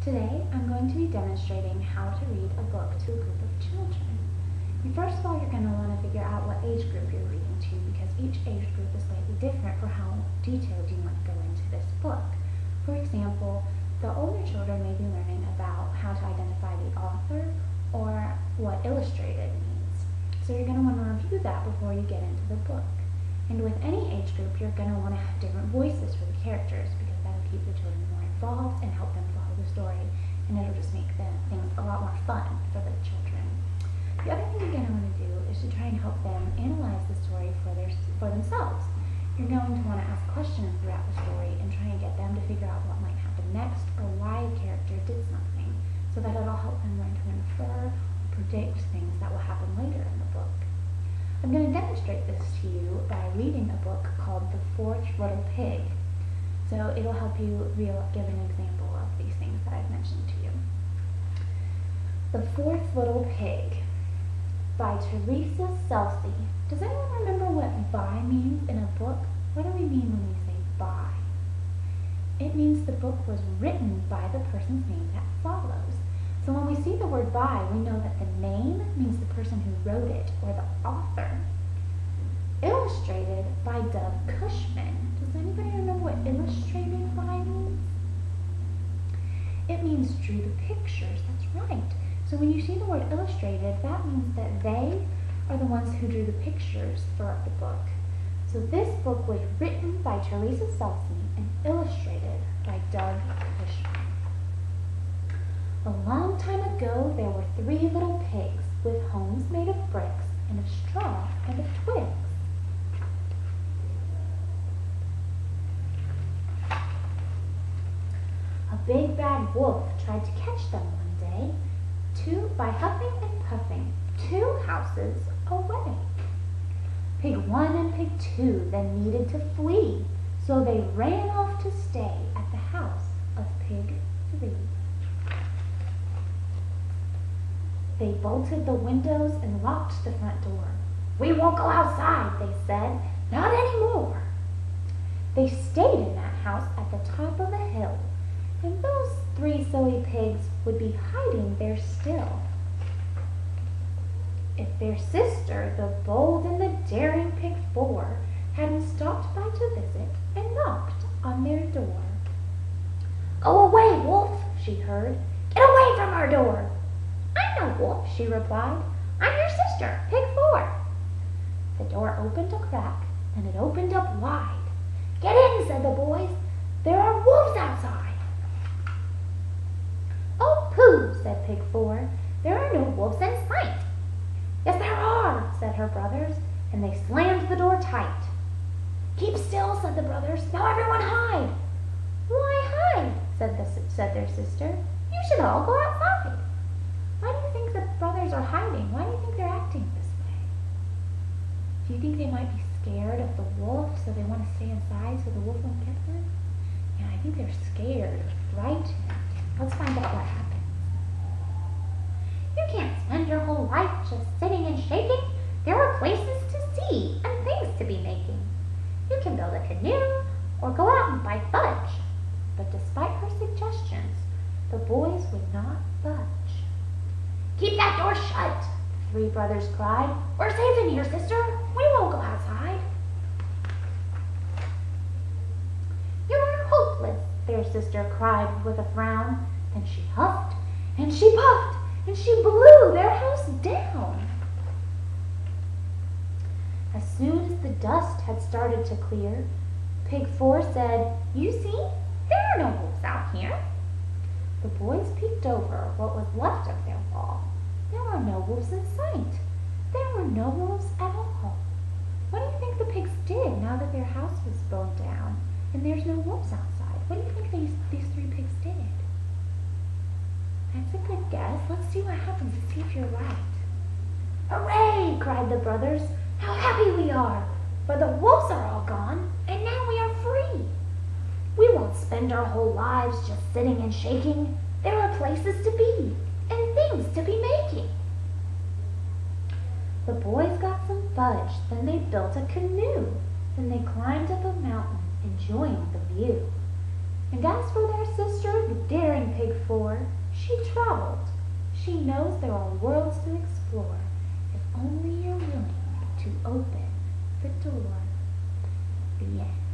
Today, I'm going to be demonstrating how to read a book to a group of children. First of all, you're going to want to figure out what age group you're reading to because each age group is slightly different for how detailed you want to go into this book. For example, the older children may be learning about how to identify the author or what illustrated means. So you're going to want to review that before you get into the book. And with any age group, you're going to want to have different voices for the characters because that'll keep the children more involved and help them follow the story, and it'll just make things a lot more fun for the children. The other thing you're going to want to do is to try and help them analyze the story for themselves. You're going to want to ask questions throughout the story and try and get them to figure out what might happen next or why a character did something, so that it'll help them learn to infer or predict things that will happen later in the book. I'm going to demonstrate this to you by reading a book called The Fourth Little Pig. So it'll help you give an example of these things that I've mentioned to you. The Fourth Little Pig by Teresa Selce. Does anyone remember what by means in a book? What do we mean when we say by? It means the book was written by the person's name that follows. So when we see the word by, we know that the name means the person who wrote it, or the author. Illustrated by Doug Cushman. Does anybody remember what illustrated by means? It means drew the pictures, that's right. So when you see the word illustrated, that means that they are the ones who drew the pictures for the book. So this book was written by Teresa Selce and illustrated by Doug Cushman. A long time ago, there were 3 little pigs with homes made of bricks and of straw and of twigs. A big bad wolf tried to catch them one day, by huffing and puffing 2 houses away. Pig 1 and Pig 2 then needed to flee, so they ran off to stay at the house of Pig 3. They bolted the windows and locked the front door. "We won't go outside," they said, "not anymore." They stayed in that house at the top of a hill, and those 3 silly pigs would be hiding there still. If their sister, the bold and the daring Pig 4, hadn't stopped by to visit and knocked on their door. "Go away, wolf," she heard. "Get away from our door." "I'm no wolf," she replied. "I'm your sister, Pig 4. The door opened a crack, and it opened up wide. "Get in," said the boys. "There are wolves outside." "Oh, pooh," said Pig 4. "There are no wolves in sight." "Yes, there are," said her brothers, and they slammed the door tight. "Keep still," said the brothers. "Now everyone hide." "Why hide?" said their sister. "You should all go outside." Why do you think the brothers are hiding? Why do you think they're acting this way? Do you think they might be scared of the wolf, so they want to stay inside so the wolf won't get them? Yeah, I think they're scared or frightened. Let's find out what happens. "You can't spend your whole life just sitting and shaking. There are places to see and things to be making. You can build a canoe or go out and buy fudge." But despite her suggestions, the boys would not budge. "Keep that door shut," the 3 brothers cried. "We're safe in here, sister. We won't go outside." "You're hopeless," their sister cried with a frown. Then she huffed, and she puffed, and she blew their house down. As soon as the dust had started to clear, Pig 4 said, "You see, there are no wolves out here." The boys peeked over what was left of their wall. There were no wolves in sight. There were no wolves at all. What do you think the pigs did now that their house was burned down and there's no wolves outside? What do you think these 3 pigs did? That's a good guess. Let's see what happens and see if you're right. "Hooray!" cried the brothers. "How happy we are! For the wolves are all gone, and now we are free. We won't spend our whole lives just sitting and shaking. There are places to be and things to be making." The boys got some fudge, then they built a canoe. Then they climbed up a mountain, enjoying the view. And as for their sister, the daring Pig before. She traveled. She knows there are worlds to explore, if only you're willing to open the door. The end.